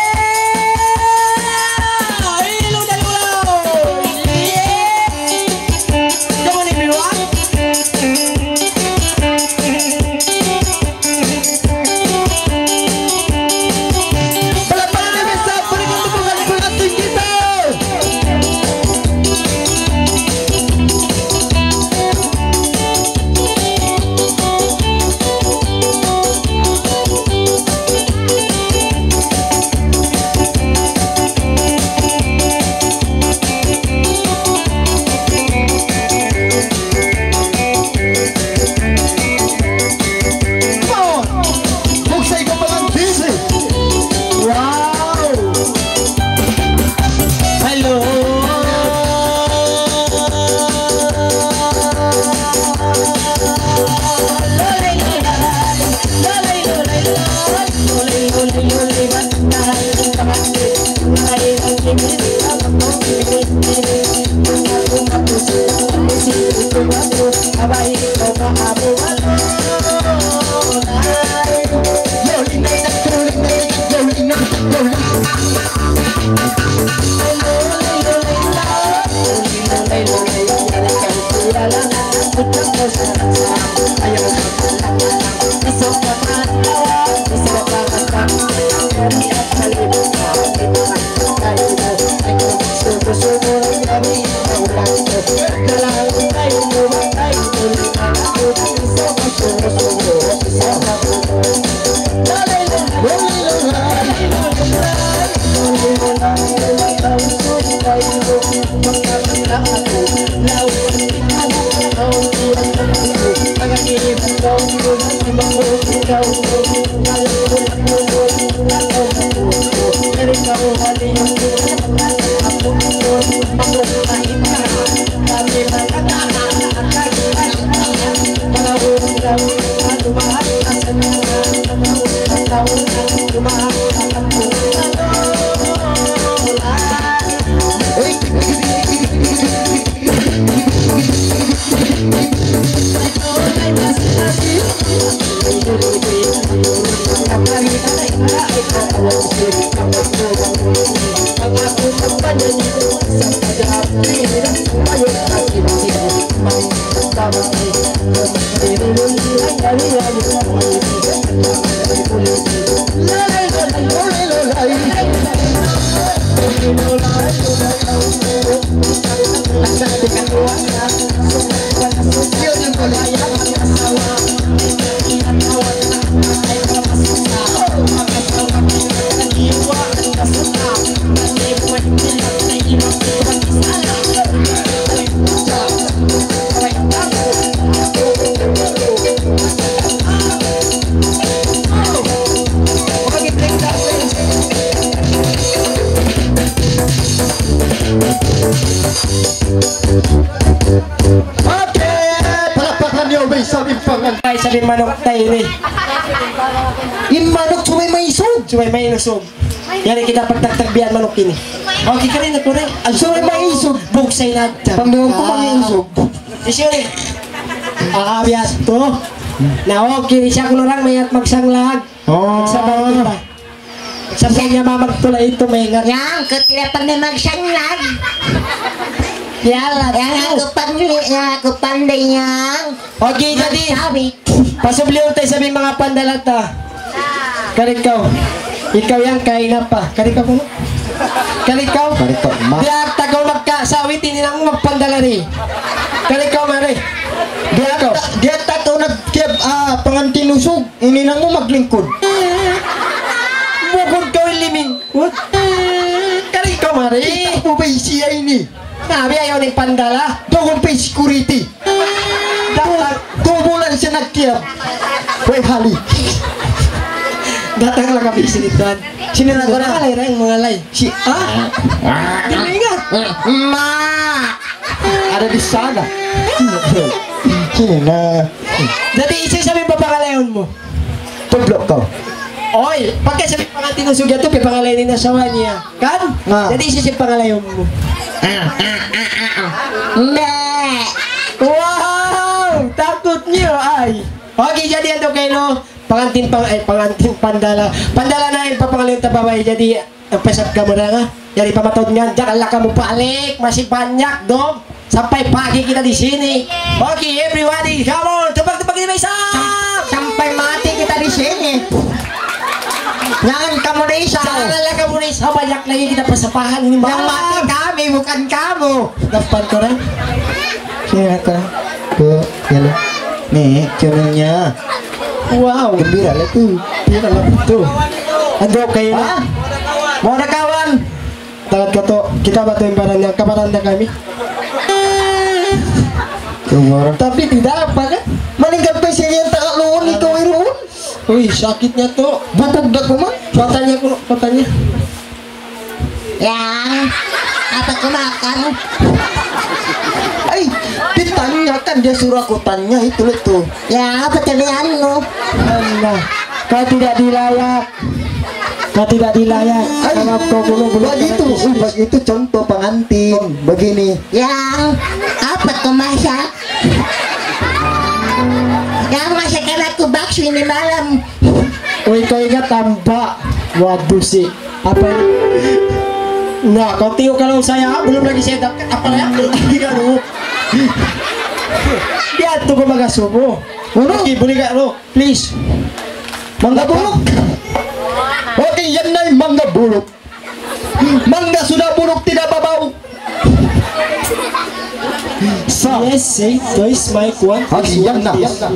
Speaker 4: Ay, sabi manok tayo ni.
Speaker 1: Imanok sumay may isog.
Speaker 4: Sumay may inusog. Yan kita pagtagtagbihan manok ini. Okay ka rin, ako rin. Ang
Speaker 1: Sumay may isog.
Speaker 4: buksay na.
Speaker 1: Pangdoon ko mga isog.
Speaker 4: Isyo rin. Akabiyas to. Na okay, siya ko lang mayat magsanglag. Magsabay kita. Sabay niya mamagtula ito may nga.
Speaker 3: Yang ketilapan na magsanglag.
Speaker 4: Yala,
Speaker 3: Yang aku pandai yang.
Speaker 4: okay, jadi
Speaker 3: Sabit.
Speaker 4: pasubliw tayo sabi mga pandalata. Karikaw. Ikaw yan, kain pa. Karikaw mo? Karikaw?
Speaker 2: Karikaw, ma.
Speaker 4: Diyak tagaw magkasawit, hindi lang magpandalari. Karikaw, mare. Karikaw.
Speaker 1: Dia tak tahu nak tiap pengantin usog. Ini nang mo maglingkod.
Speaker 4: Bukod ka liming. What? Karikaw, mare.
Speaker 1: Mo ba siya ini?
Speaker 4: Nabi ayaw ng pandala.
Speaker 1: Doon pa security.
Speaker 4: Datang.
Speaker 1: 2 bulan siya nagtiap. Hoy hali.
Speaker 4: Datang lang kami sinituan. Sinunod na alay na yung mga lay.
Speaker 1: Si
Speaker 4: Dili nga.
Speaker 1: Ma. Ada di sana. Sina.
Speaker 4: Dati isa sabi pa pangalayon mo.
Speaker 1: Tublok ka.
Speaker 4: Oy, pagka sabi pangatin ng sugya to, pipangalayin na sawa niya. Kan?
Speaker 1: Nga.
Speaker 4: Jadi isa siya pangalayon mo.
Speaker 3: Mbak.
Speaker 4: Wow! Takot niyo ay. Okay, jadi ano kayo pangantin pandala. Pandala na yung papangalayon tababay. Jadi pesat ka mo na nga. Jadi pamatod nga, diyan ala ka mo balik. Masih banyak dong. Sampai pagi kita di sini. Okay, everybody, come on. Tebak-tebak kita bisa.
Speaker 1: Sampai mati kita di sini. Jangan kamu desa.
Speaker 4: Janganlah kamu desa, banyak lagi kita persepahan ini.
Speaker 1: Yang mati kami bukan kamu.
Speaker 4: Depan korang.
Speaker 1: Sini kan. Tuh, ya lo. Nih, channelnya.
Speaker 4: Wow.
Speaker 1: Gembira lah tuh.
Speaker 4: Iya lah betul. Ando kayo na. Mau na kawan. Takat ka to. Kita batuin barangnya. Kabaranda kami.
Speaker 1: Keluar.
Speaker 4: Tapi tidak apa kan?
Speaker 1: Meninggal pasien yang tak luun ikaw iruun.
Speaker 4: Wih, sakitnya tuh.
Speaker 1: Bubog dah ko man.
Speaker 4: Katanya ko, katanya.
Speaker 3: Yang apa kemakan?
Speaker 1: Ay, ditanyakan dia suruh aku tanya itu tuh.
Speaker 3: Ya apa pilihan lo?
Speaker 4: Allah, kau tidak dilayak. Kau tidak dilayak.
Speaker 1: Ay,
Speaker 4: Kalau kau belum
Speaker 1: begitu, begitu contoh pengantin begini.
Speaker 3: Yang apa kemasak?
Speaker 1: ini malam.
Speaker 4: Uy, kau ingat tamba. Waduh sih. Apa ya? Nah, kau tengok kalau saya belum lagi saya dapat apa ya? Kalau dia tuh kau magasubo. Oke, boleh gak lo? Please.
Speaker 2: Mangga buluk. Oke, yan na yung mangga buluk. Mangga sudah buluk, tidak babau.
Speaker 4: Yes, say, guys, my one.
Speaker 2: Oke, yan na.
Speaker 4: Yan na.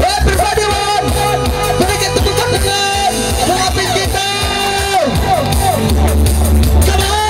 Speaker 2: Everybody run! Berikan tepuk tangan pengantin kita. Come on!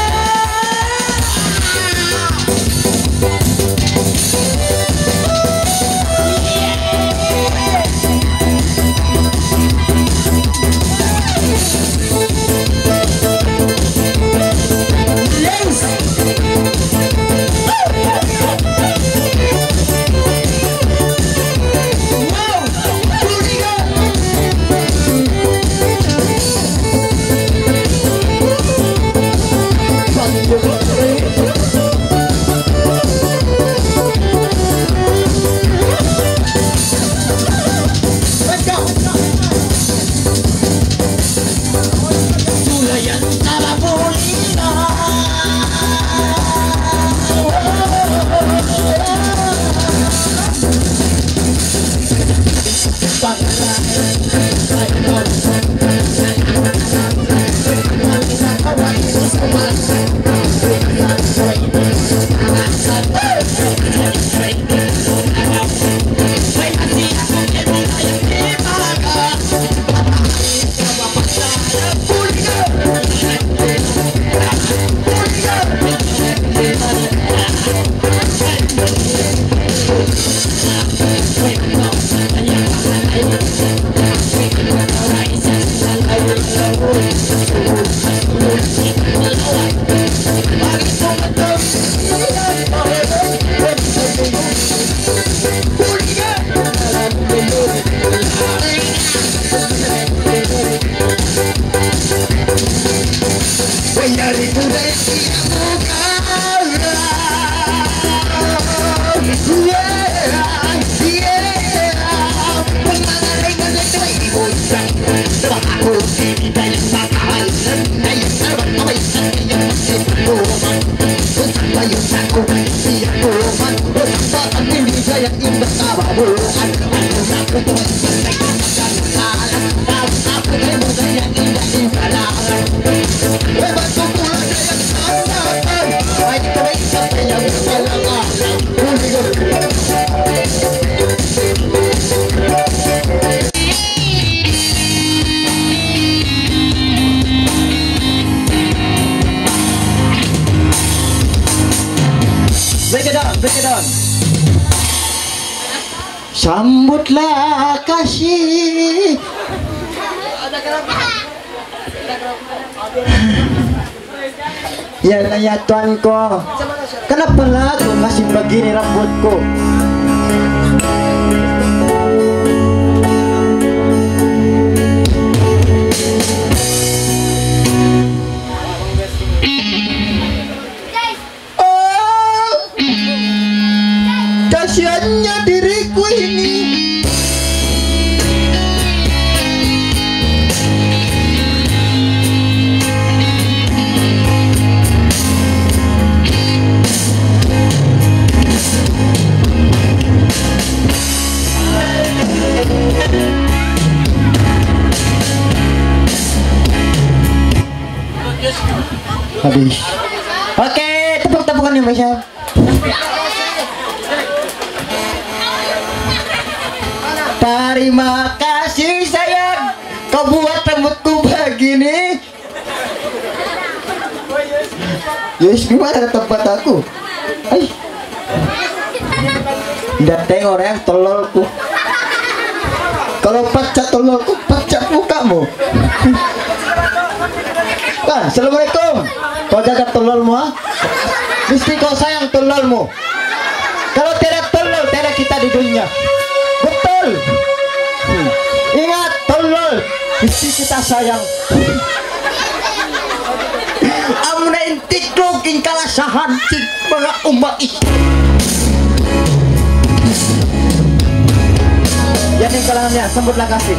Speaker 4: Break it down.
Speaker 2: Sambutlah kasih. Ya ya tuanku. Kenapa lah kau masih begini rambutku? Kasihannya diriku ini. Habis. Oke, tepuk-tepukan ya Mas. Terima kasih sayang, kau buat rambutku begini. Yes, gimana tempat aku? Ay, dateng orang tololku. Kalau pecah tololku, pecah mukamu. Kan, assalamualaikum. Kau jaga tololmu, ha? Mesti kau sayang tololmu. Kalau tidak tolol, tidak kita di dunia. Betul. Ingat, tolol mesti kita sayang. Amuna intik
Speaker 1: sa hantig mga umait.
Speaker 2: Yan yung kalangan niya, sambut lang kasi.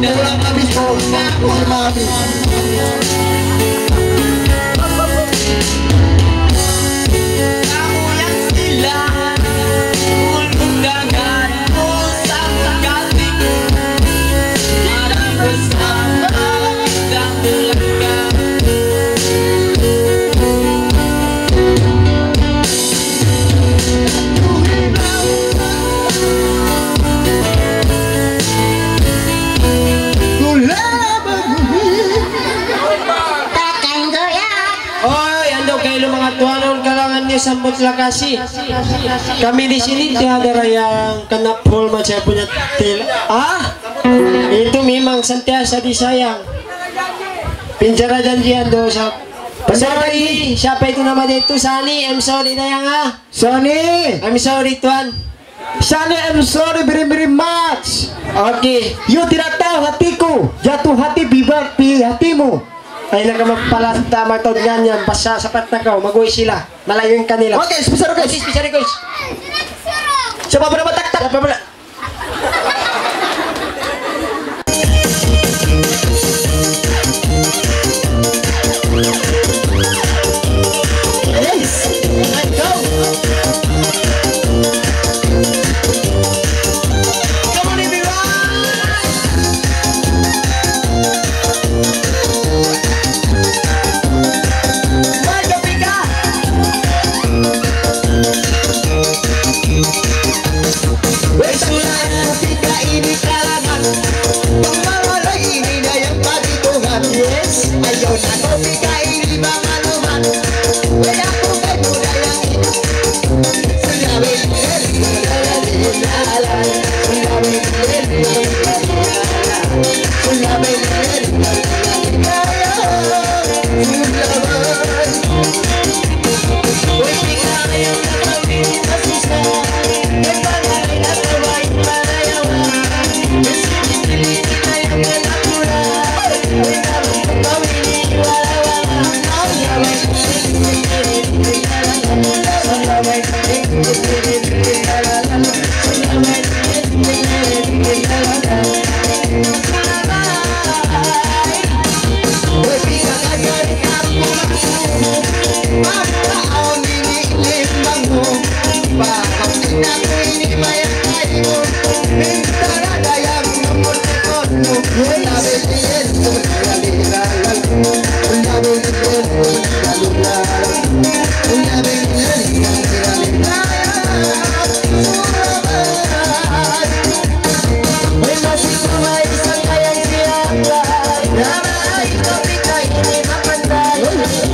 Speaker 1: Walang habis po, si Mami.
Speaker 4: Tuanon kalangan niya sambut lakasi. Kami di sini tiada yang kena pol macam punya til. Itu memang sentiasa disayang. Pinjara janjian dosa. Sorry, siapa itu nama dia itu? Sani, I'm sorry dayang
Speaker 2: Sani,
Speaker 4: I'm sorry tuan.
Speaker 2: Sani, I'm sorry very much.
Speaker 4: Okay.
Speaker 2: You tidak tahu hatiku, jatuh hati bibat pi hatimu.
Speaker 4: Ay nakamagpalanta matod ganyan basta sapat na ka mag-uwi sila malayuin kanila.
Speaker 2: Okay, spesar guys.
Speaker 4: Spesar guys.
Speaker 2: Siapa pernah tak?
Speaker 4: Siapa pala?
Speaker 1: Yes, let's go. Come on everyone. Ini kalangan pembawa ini daya bagi Tuhan. Yes, ayo Nobika ini bangaluman. Aku muda yang itu sudah berdiri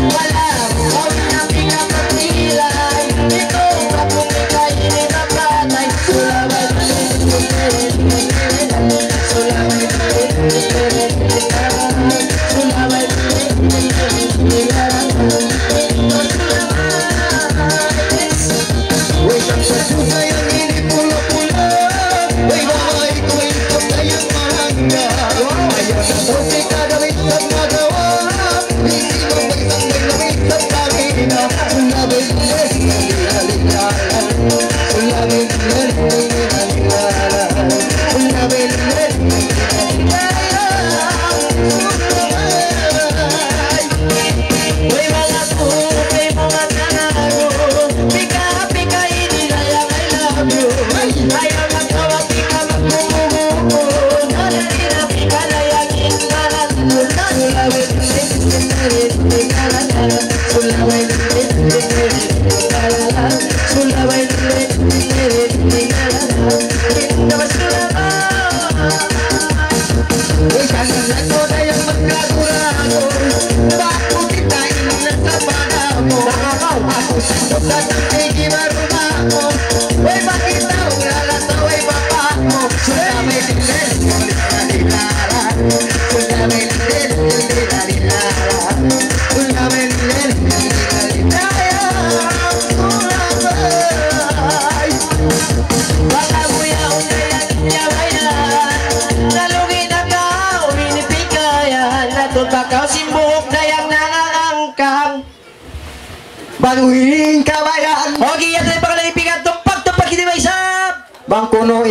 Speaker 1: Wala,
Speaker 4: Bakal simbok dayang nangangkang baguhin kabayan. Oke, ya tayo pagkalaipigan. Tumpak kita may isap.
Speaker 2: Bang kuno